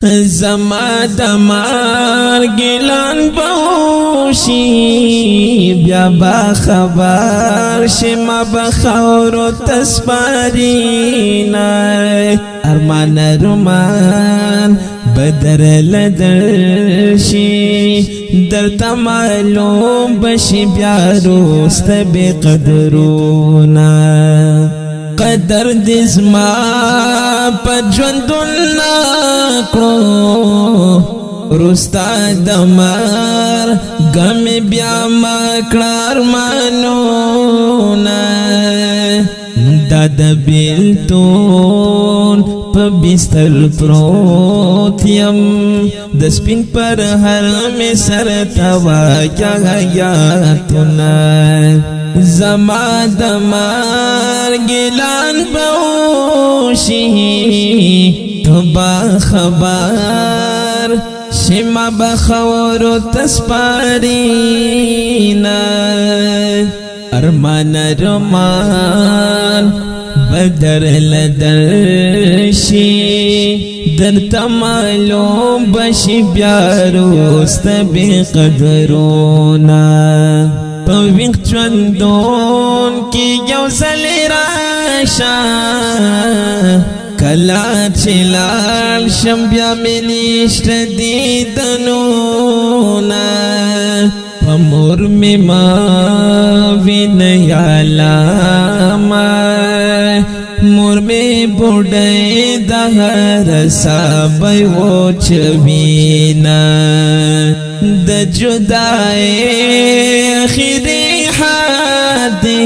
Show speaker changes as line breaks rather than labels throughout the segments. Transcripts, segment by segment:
زما دمار گلان بوشی بیا با خبر شما بخورو تسپارینا ارمان رومان بدر لدرشی در تمالوم بشی بیا روست بی قدرونا قدر دزما پجوندون ناکړو رستا دمار غم بیا مکړار مانونا دد بیلتون په بستر پروت یم د سپین پر هر می سر توا یاتونه زما دمار گلان بوشی تو با خبر شما بخورو تسپارینا ارمان رمان بدر لدرشی در تمالوم بشی بیاروست بی قدرونا پوینق چوندون کی یو زلی راشا کلا چلال شم بیا ملیشت دیدنونا پمور می ماوی نیالاما مور می بوڑی دهر سابی و چوینا د جدائی خیری حادی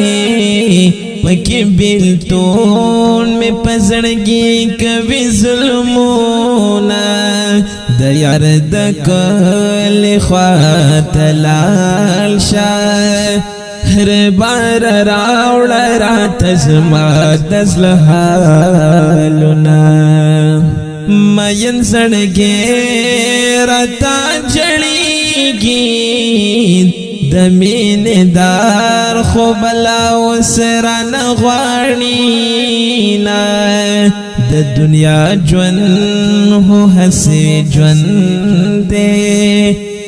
مکی بیلتون میں پزڑگی کبھی ظلمونا دیار دکل خوات لال شاہ ہر بار راوڑا رات زما دزلحالونا مین سڑگے رتا جڑیگی دمین دار خوبلا وسران غوانینا د دنیا جون ہو ہسی جون دے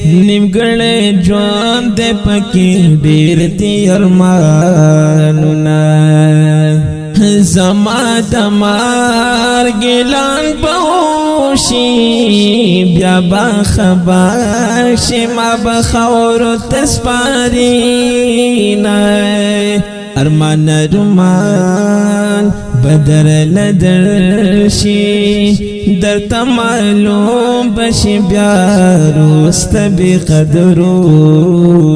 نمگڑ جون دے پکی دیر تی ارمانونا زما دمار گلان بوشی بیا با خبر شما بخورو تسپارینا ارمان رومان بدر لدرشی در تمالوم بشی بیا روست بی قدرو